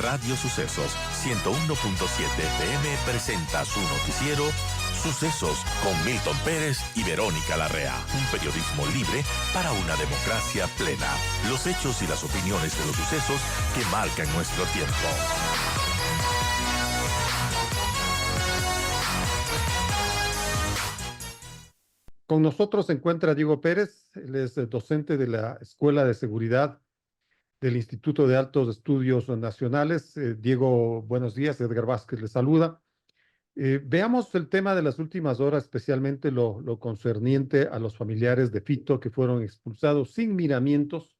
Radio Sucesos 101.7 FM presenta su noticiero Sucesos con Milton Pérez y Verónica Larrea. Un periodismo libre para una democracia plena. Los hechos y las opiniones de los sucesos que marcan nuestro tiempo. Con nosotros se encuentra Diego Pérez, él es docente de la Escuela de Seguridad del Instituto de Altos Estudios Nacionales. Diego, buenos días. Edgar Vázquez le saluda. Veamos el tema de las últimas horas, especialmente lo concerniente a los familiares de Fito que fueron expulsados sin miramientos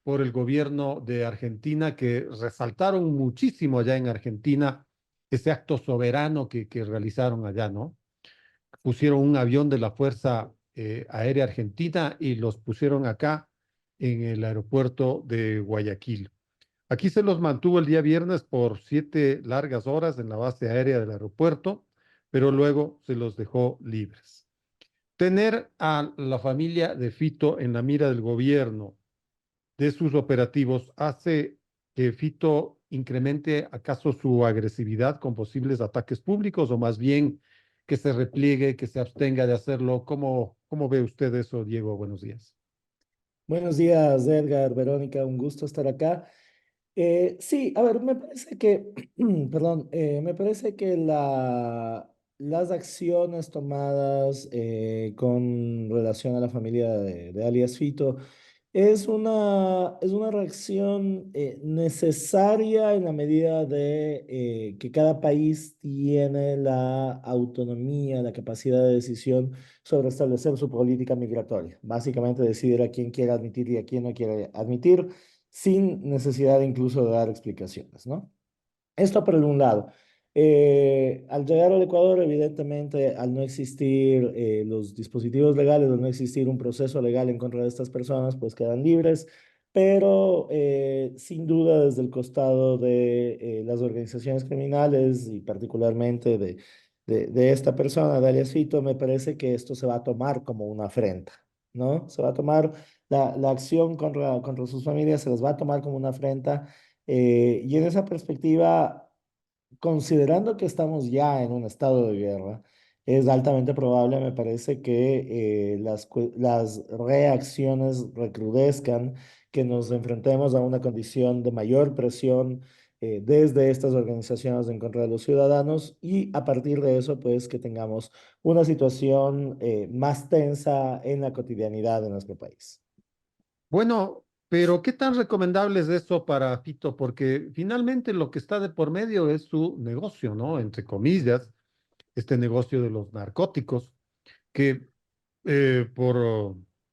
por el gobierno de Argentina, que resaltaron muchísimo allá en Argentina ese acto soberano que realizaron allá, ¿no? Pusieron un avión de la Fuerza Aérea Argentina y los pusieron acá en el aeropuerto de Guayaquil. Aquí se los mantuvo el día viernes por 7 largas horas en la base aérea del aeropuerto, pero luego se los dejó libres. Tener a la familia de Fito en la mira del gobierno de sus operativos hace que Fito incremente acaso su agresividad con posibles ataques públicos o más bien que se repliegue, que se abstenga de hacerlo. ¿Cómo ve usted eso, Diego? Buenos días. Buenos días, Edgar, Verónica, un gusto estar acá. Sí, a ver, me parece que, perdón, me parece que las acciones tomadas con relación a la familia de alias Fito es una reacción necesaria en la medida de que cada país tiene la autonomía, la capacidad de decisión sobre establecer su política migratoria. Básicamente decidir a quién quiere admitir y a quién no quiere admitir, sin necesidad incluso de dar explicaciones, ¿no? Esto por un lado. Al llegar al Ecuador, evidentemente, al no existir los dispositivos legales, al no existir un proceso legal en contra de estas personas, pues quedan libres, pero sin duda desde el costado de las organizaciones criminales y particularmente de esta persona, de alias Fito, me parece que esto se va a tomar como una afrenta, ¿no? Se va a tomar la acción contra sus familias, se les va a tomar como una afrenta. Y en esa perspectiva, considerando que estamos ya en un estado de guerra, es altamente probable, me parece, que las reacciones recrudezcan, que nos enfrentemos a una condición de mayor presión desde estas organizaciones en contra de los ciudadanos y a partir de eso, pues, que tengamos una situación más tensa en la cotidianidad de nuestro país. Bueno, pero ¿qué tan recomendable es eso para Fito? Porque finalmente lo que está de por medio es su negocio, ¿no? Entre comillas, este negocio de los narcóticos, que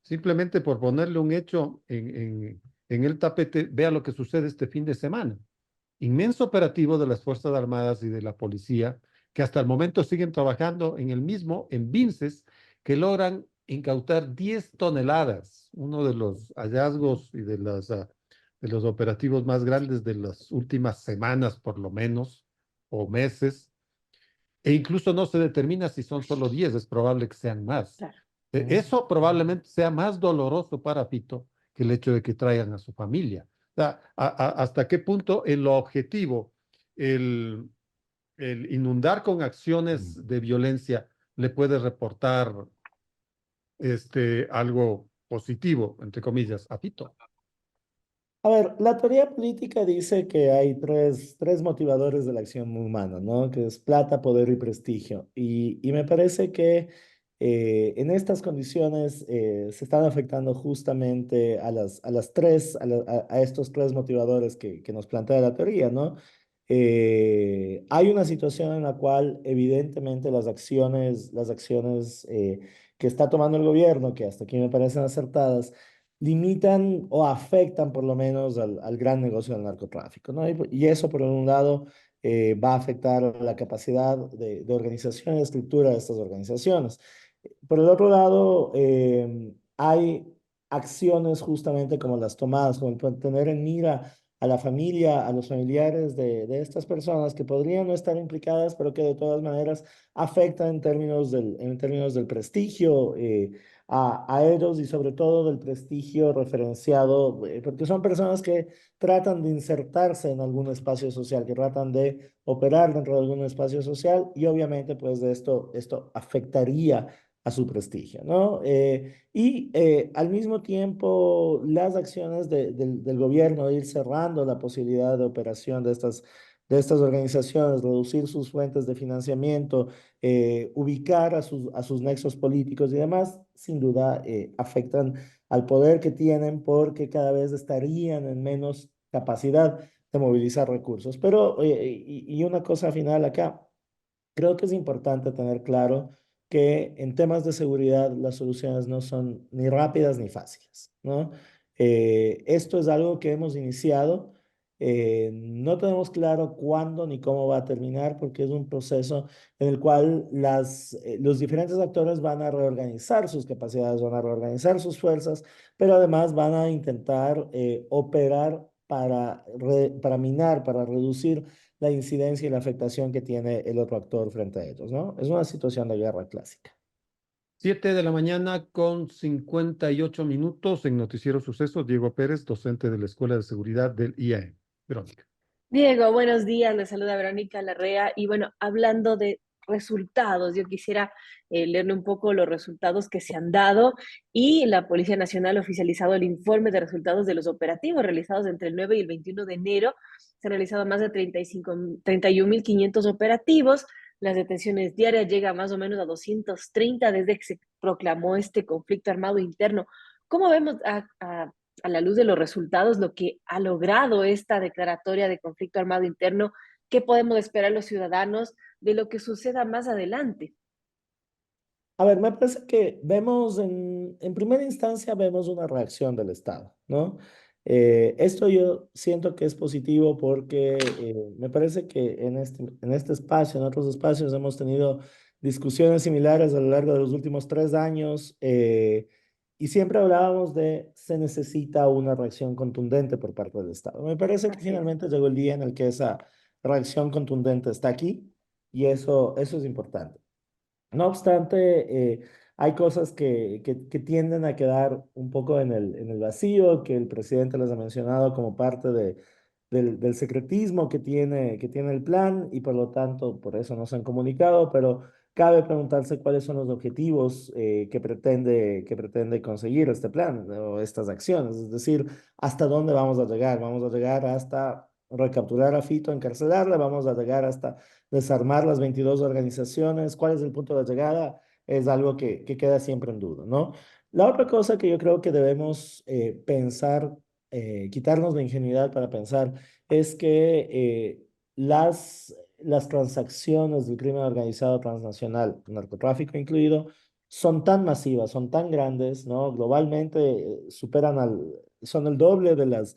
simplemente por ponerle un hecho en el tapete, vea lo que sucede este fin de semana. Inmenso operativo de las Fuerzas Armadas y de la policía, que hasta el momento siguen trabajando en el mismo, en Vinces, que logran incautar 10 toneladas, uno de los hallazgos y de los operativos más grandes de las últimas semanas, por lo menos, o meses, e incluso no se determina si son solo 10, es probable que sean más. Claro. Eso probablemente sea más doloroso para Fito que el hecho de que traigan a su familia. O sea, hasta qué punto en lo objetivo, el, el inundar con acciones de violencia le puede reportar algo positivo, entre comillas, a Fito. A ver, la teoría política dice que hay tres motivadores de la acción humana, ¿no? Que es plata, poder y prestigio. Y me parece que en estas condiciones se están afectando justamente a estos tres motivadores que nos plantea la teoría, ¿no? Hay una situación en la cual evidentemente las acciones que está tomando el gobierno, que hasta aquí me parecen acertadas, limitan o afectan por lo menos al gran negocio del narcotráfico, ¿no? Y eso, por un lado, va a afectar la capacidad de organización y estructura de estas organizaciones. Por el otro lado, hay acciones justamente como las tomadas, como el tener en mira a la familia, a los familiares de estas personas que podrían no estar implicadas, pero que de todas maneras afectan en términos del prestigio, a ellos y sobre todo del prestigio referenciado, porque son personas que tratan de insertarse en algún espacio social, que tratan de operar dentro de algún espacio social y obviamente pues de esto afectaría a su prestigio, ¿no? Al mismo tiempo, las acciones del gobierno de ir cerrando la posibilidad de operación de estas organizaciones, reducir sus fuentes de financiamiento, ubicar a sus nexos políticos y demás, sin duda afectan al poder que tienen porque cada vez estarían en menos capacidad de movilizar recursos. Pero, y una cosa final acá, creo que es importante tener claro que en temas de seguridad las soluciones no son ni rápidas ni fáciles, ¿no? Esto es algo que hemos iniciado. No tenemos claro cuándo ni cómo va a terminar porque es un proceso en el cual los diferentes actores van a reorganizar sus capacidades, van a reorganizar sus fuerzas, pero además van a intentar operar para minar, para reducir la incidencia y la afectación que tiene el otro actor frente a ellos, ¿no? Es una situación de guerra clásica. 7 de la mañana con 58 minutos en Noticiero Sucesos. Diego Pérez, docente de la Escuela de Seguridad del IAE. Verónica. Diego, buenos días, le saluda Verónica Larrea y bueno, hablando de resultados, yo quisiera leerle un poco los resultados que se han dado y la Policía Nacional ha oficializado el informe de resultados de los operativos realizados entre el 9 y el 21 de enero. Se han realizado más de 31.500 operativos. Las detenciones diarias llegan más o menos a 230 desde que se proclamó este conflicto armado interno. ¿Cómo vemos a la luz de los resultados lo que ha logrado esta declaratoria de conflicto armado interno? ¿Qué podemos esperar los ciudadanos de lo que suceda más adelante? A ver, me parece que vemos en primera instancia vemos una reacción del Estado, ¿no? Esto yo siento que es positivo porque me parece que en este espacio, en otros espacios, hemos tenido discusiones similares a lo largo de los últimos 3 años y siempre hablábamos de se necesita una reacción contundente por parte del Estado. Me parece que Así es. finalmente llegó el día en el que esa reacción contundente está aquí y eso es importante. No obstante, hay cosas que tienden a quedar un poco en el vacío, que el presidente les ha mencionado como parte del secretismo que tiene el plan y por lo tanto por eso no se han comunicado, pero cabe preguntarse cuáles son los objetivos que pretende conseguir este plan o estas acciones, es decir, hasta dónde vamos a llegar. Vamos a llegar hasta recapturar a Fito, encarcelarla, vamos a llegar hasta desarmar las 22 organizaciones, cuál es el punto de llegada, es algo que queda siempre en duda, ¿no? La otra cosa que yo creo que debemos pensar, quitarnos la ingenuidad para pensar, es que las transacciones del crimen organizado transnacional, narcotráfico incluido, son tan masivas, son tan grandes, ¿no? Globalmente son el doble de las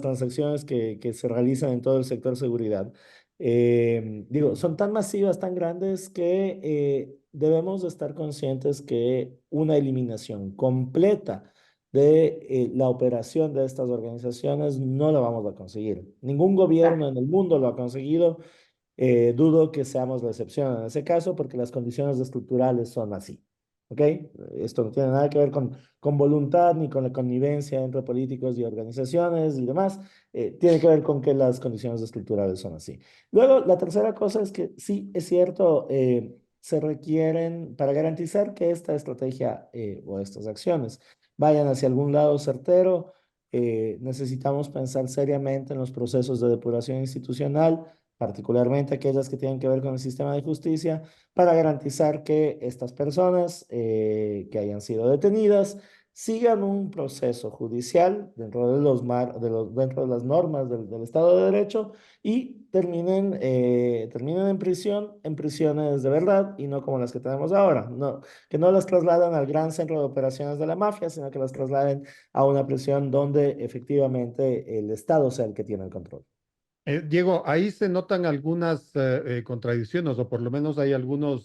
transacciones que se realizan en todo el sector seguridad. Digo, son tan masivas, tan grandes que debemos de estar conscientes que una eliminación completa de la operación de estas organizaciones no la vamos a conseguir. Ningún gobierno en el mundo lo ha conseguido. Dudo que seamos la excepción en ese caso porque las condiciones estructurales son así. ¿Ok? Esto no tiene nada que ver con voluntad ni con la connivencia entre políticos y organizaciones y demás. Tiene que ver con que las condiciones estructurales son así. Luego, la tercera cosa es que sí, es cierto, se requieren, para garantizar que esta estrategia o estas acciones vayan hacia algún lado certero, necesitamos pensar seriamente en los procesos de depuración institucional, particularmente aquellas que tienen que ver con el sistema de justicia, para garantizar que estas personas que hayan sido detenidas sigan un proceso judicial dentro dentro de las normas del Estado de Derecho y terminen en prisiones de verdad y no como las que tenemos ahora. No, que no las trasladan al gran centro de operaciones de la mafia, sino que las trasladen a una prisión donde efectivamente el Estado sea el que tiene el control. Diego, ahí se notan algunas contradicciones, o por lo menos hay algunos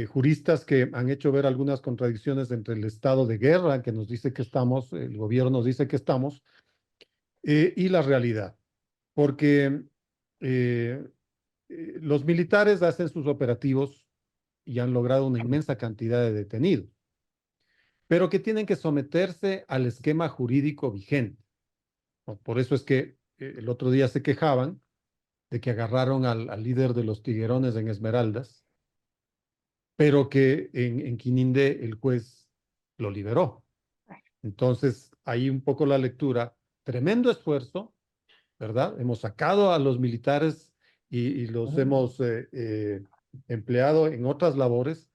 juristas que han hecho ver algunas contradicciones entre el estado de guerra que nos dice que estamos, el gobierno nos dice que estamos, y la realidad. Porque eh, los militares hacen sus operativos y han logrado una inmensa cantidad de detenidos. pero que tienen que someterse al esquema jurídico vigente, ¿no? Por eso es que el otro día se quejaban de que agarraron al líder de los tiguerones en Esmeraldas, pero que en Quinindé el juez lo liberó. Entonces, ahí un poco la lectura, tremendo esfuerzo, ¿verdad? Hemos sacado a los militares y los Ujú. hemos empleado en otras labores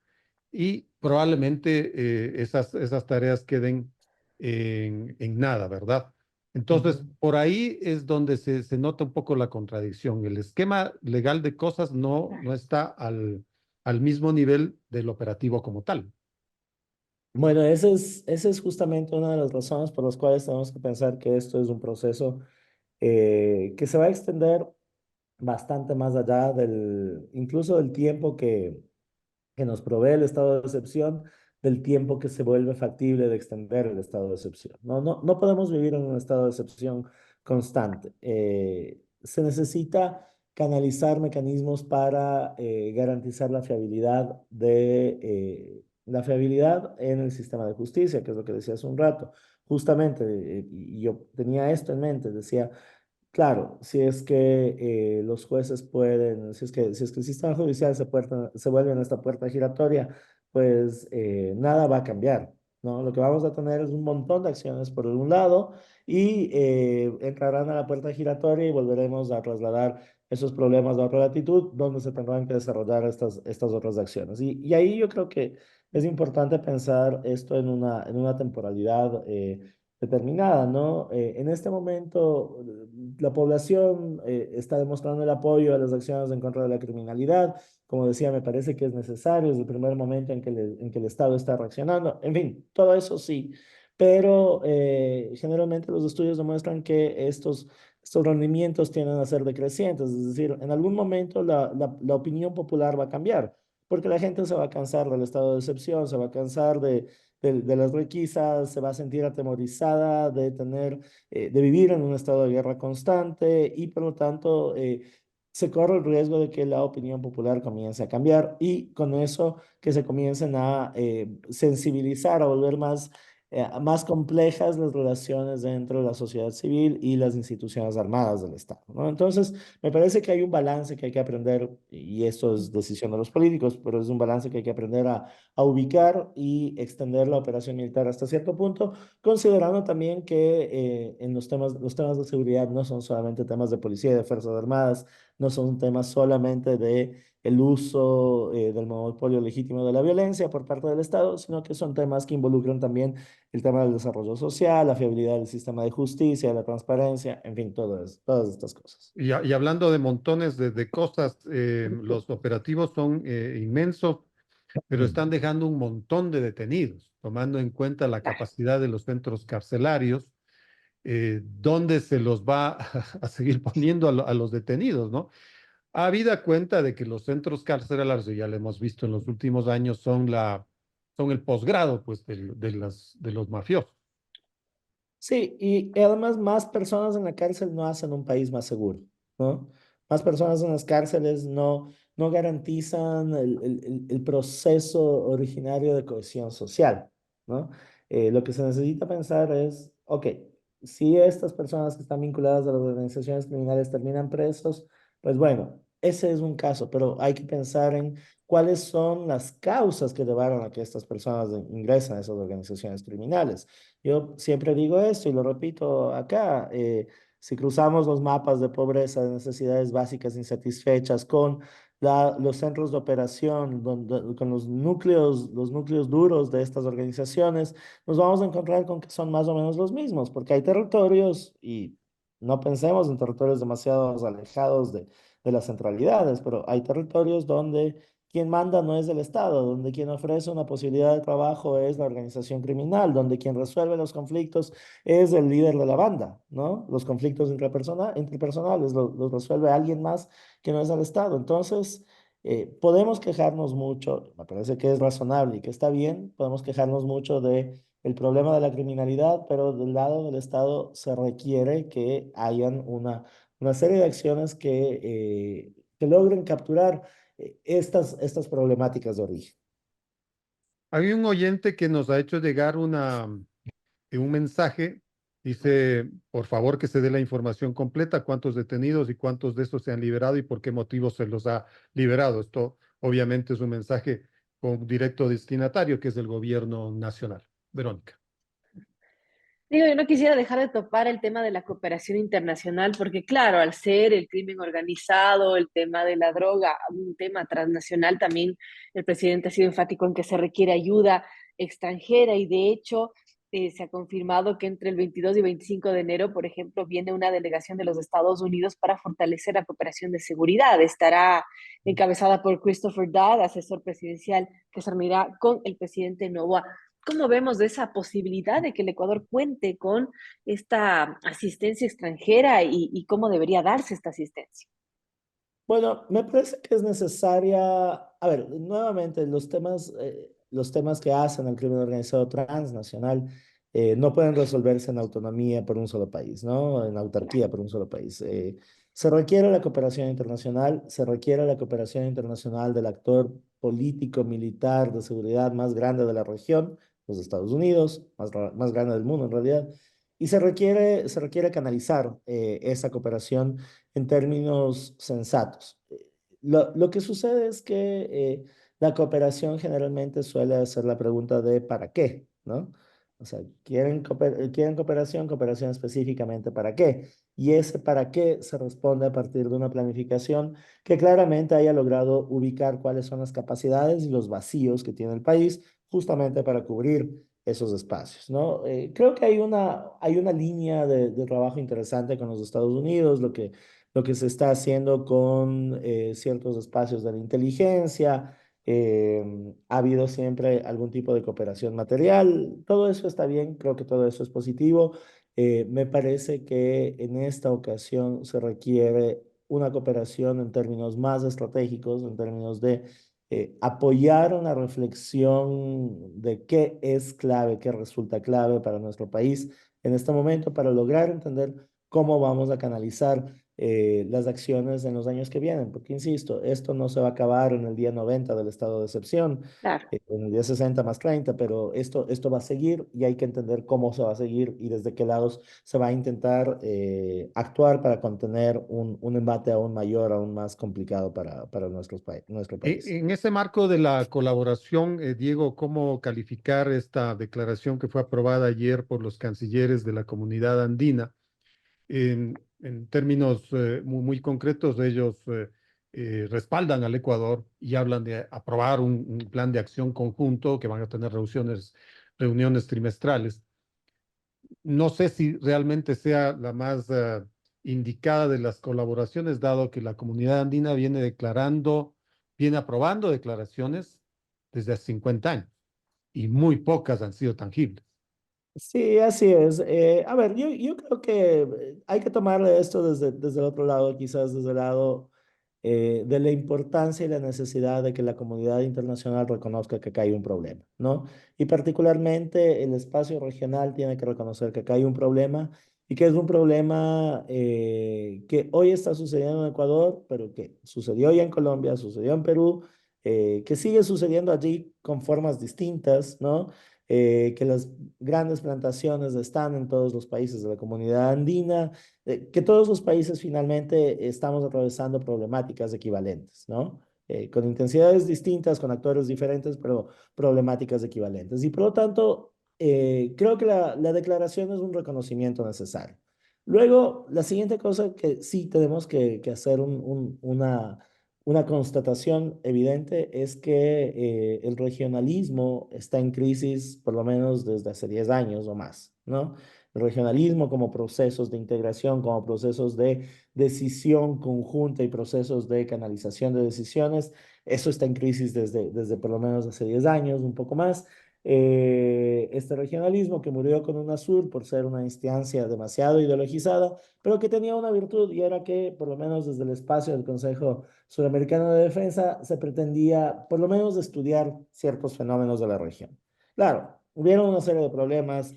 y probablemente esas tareas queden en nada, ¿verdad? Entonces, Ujú. por ahí es donde se nota un poco la contradicción. El esquema legal de cosas no está al mismo nivel del operativo como tal. Bueno, ese es justamente una de las razones por las cuales tenemos que pensar que esto es un proceso que se va a extender bastante más allá incluso del tiempo que nos provee el estado de excepción, del tiempo que se vuelve factible de extender el estado de excepción. No podemos vivir en un estado de excepción constante. Se necesita canalizar mecanismos para garantizar la fiabilidad en el sistema de justicia, que es lo que decía hace un rato. Justamente, y yo tenía esto en mente, decía, claro, si es que los jueces pueden, si es que el sistema judicial se vuelve en esta puerta giratoria, pues nada va a cambiar, ¿no? Lo que vamos a tener es un montón de acciones por un lado y entrarán a la puerta giratoria y volveremos a trasladar esos problemas a otra latitud donde se tendrán que desarrollar estas otras acciones. Y ahí yo creo que es importante pensar esto en una temporalidad determinada, ¿no? En este momento, la población está demostrando el apoyo a las acciones en contra de la criminalidad. Como decía, me parece que es necesario, es el primer momento en que el Estado está reaccionando. En fin, todo eso sí, pero generalmente los estudios demuestran que estos rendimientos tienden a ser decrecientes, es decir, en algún momento la opinión popular va a cambiar, porque la gente se va a cansar del estado de excepción, se va a cansar de las requisas, se va a sentir atemorizada de vivir en un estado de guerra constante y por lo tanto se corre el riesgo de que la opinión popular comience a cambiar y con eso que se comiencen a sensibilizar, a volver más complejas las relaciones dentro de la sociedad civil y las instituciones armadas del Estado, ¿no? Entonces, me parece que hay un balance que hay que aprender, y esto es decisión de los políticos, pero es un balance que hay que aprender a ubicar y extender la operación militar hasta cierto punto, considerando también que en los temas de seguridad no son solamente temas de policía y de Fuerzas Armadas, no son temas solamente de el uso del monopolio legítimo de la violencia por parte del Estado, sino que son temas que involucran también el tema del desarrollo social, la fiabilidad del sistema de justicia, la transparencia, en fin, todas estas cosas. Y hablando de montones de cosas, los operativos son inmensos, pero están dejando un montón de detenidos, tomando en cuenta la capacidad de los centros carcelarios, dónde se los va a seguir poniendo a los detenidos, ¿no? Habida cuenta de que los centros carcelarios, y ya lo hemos visto en los últimos años, son el posgrado, pues, de los mafiosos. Sí, y además más personas en la cárcel no hacen un país más seguro, ¿no? Más personas en las cárceles no garantizan el proceso originario de cohesión social, ¿no? Lo que se necesita pensar es, ok, si estas personas que están vinculadas a las organizaciones criminales terminan presos, pues bueno, ese es un caso, pero hay que pensar en cuáles son las causas que llevaron a que estas personas ingresen a esas organizaciones criminales. Yo siempre digo esto y lo repito acá, si cruzamos los mapas de pobreza, de necesidades básicas insatisfechas con los centros de operación, con los núcleos duros de estas organizaciones, nos vamos a encontrar con que son más o menos los mismos, porque hay territorios y no pensemos en territorios demasiado alejados de las centralidades, pero hay territorios donde quien manda no es el Estado, donde quien ofrece una posibilidad de trabajo es la organización criminal, donde quien resuelve los conflictos es el líder de la banda, ¿no? Los conflictos interpersonales los resuelve alguien más que no es el Estado. Entonces, podemos quejarnos mucho, me parece que es razonable y que está bien, podemos quejarnos mucho de el problema de la criminalidad, pero del lado del Estado se requiere que hayan una serie de acciones que logren capturar estas problemáticas de origen. Hay un oyente que nos ha hecho llegar un mensaje. Dice, por favor, que se dé la información completa, cuántos detenidos y cuántos de estos se han liberado y por qué motivos se los ha liberado. Esto obviamente es un mensaje con directo destinatario, que es el gobierno nacional. Verónica. Digo, yo no quisiera dejar de topar el tema de la cooperación internacional, porque claro, al ser el crimen organizado, el tema de la droga, un tema transnacional, también el presidente ha sido enfático en que se requiere ayuda extranjera y de hecho se ha confirmado que entre el 22 y 25 de enero, por ejemplo, viene una delegación de los Estados Unidos para fortalecer la cooperación de seguridad. Estará encabezada por Christopher Dodd, asesor presidencial, que se reunirá con el presidente Noboa. ¿Cómo vemos de esa posibilidad de que el Ecuador cuente con esta asistencia extranjera y cómo debería darse esta asistencia? Bueno, me parece que es necesaria, a ver, nuevamente los temas que hacen al crimen organizado transnacional no pueden resolverse en autonomía por un solo país, ¿no? En autarquía por un solo país. Se requiere la cooperación internacional, se requiere la cooperación internacional del actor político, militar, de seguridad más grande de la región, los Estados Unidos, más grande del mundo en realidad, y se requiere canalizar esa cooperación en términos sensatos. Lo que sucede es que la cooperación generalmente suele hacer la pregunta de ¿para qué? ¿No? O sea, quieren cooperación, cooperación específicamente ¿para qué? Y ese para qué se responde a partir de una planificación que claramente haya logrado ubicar cuáles son las capacidades y los vacíos que tiene el país justamente para cubrir esos espacios, ¿no? Creo que hay una línea de trabajo interesante con los Estados Unidos, lo que se está haciendo con ciertos espacios de la inteligencia. Ha habido siempre algún tipo de cooperación material. Todo eso está bien, creo que todo eso es positivo. Me parece que en esta ocasión se requiere una cooperación en términos más estratégicos, en términos de apoyar una reflexión de qué es clave, qué resulta clave para nuestro país en este momento, para lograr entender cómo vamos a canalizar las acciones en los años que vienen, porque insisto, esto no se va a acabar en el día 90 del estado de excepción, Claro. en el día 60 más 30, pero esto va a seguir y hay que entender cómo se va a seguir y desde qué lados se va a intentar actuar para contener un embate aún mayor, aún más complicado para nuestro país. En ese marco de la colaboración, Diego, ¿cómo calificar esta declaración que fue aprobada ayer por los cancilleres de la comunidad andina? En términos muy concretos, ellos respaldan al Ecuador y hablan de aprobar un plan de acción conjunto que van a tener reuniones trimestrales. No sé si realmente sea la más indicada de las colaboraciones, dado que la comunidad andina viene aprobando declaraciones desde hace 50 años y muy pocas han sido tangibles. Sí, así es. A ver, yo creo que hay que tomar esto desde el otro lado, quizás desde el lado de la importancia y la necesidad de que la comunidad internacional reconozca que acá hay un problema, ¿no? Y particularmente el espacio regional tiene que reconocer que acá hay un problema y que es un problema que hoy está sucediendo en Ecuador, pero que sucedió ya en Colombia, sucedió en Perú, que sigue sucediendo allí con formas distintas, ¿no? Que las grandes plantaciones están en todos los países de la comunidad andina, que todos los países finalmente estamos atravesando problemáticas equivalentes, ¿no? Con intensidades distintas, con actores diferentes, pero problemáticas equivalentes. Y por lo tanto, creo que la declaración es un reconocimiento necesario. Luego, la siguiente cosa que sí tenemos que hacer una constatación evidente es que el regionalismo está en crisis por lo menos desde hace 10 años o más, ¿no? El regionalismo como procesos de integración, como procesos de decisión conjunta y procesos de canalización de decisiones, eso está en crisis desde por lo menos hace 10 años, un poco más. Este regionalismo que murió con UNASUR por ser una instancia demasiado ideologizada, pero que tenía una virtud y era que por lo menos desde el espacio del Consejo Suramericano de Defensa se pretendía por lo menos estudiar ciertos fenómenos de la región. Claro, hubieron una serie de problemas,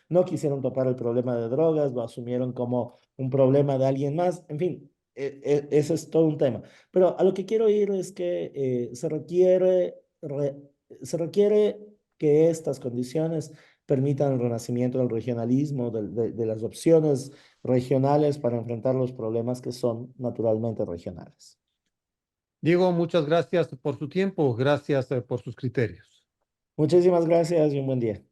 no quisieron topar el problema de drogas, lo asumieron como un problema de alguien más, en fin, ese es todo un tema. Pero a lo que quiero ir es que se requiere se requiere que estas condiciones permitan el renacimiento del regionalismo, de las opciones regionales para enfrentar los problemas que son naturalmente regionales. Diego, muchas gracias por su tiempo, gracias por sus criterios. Muchísimas gracias y un buen día.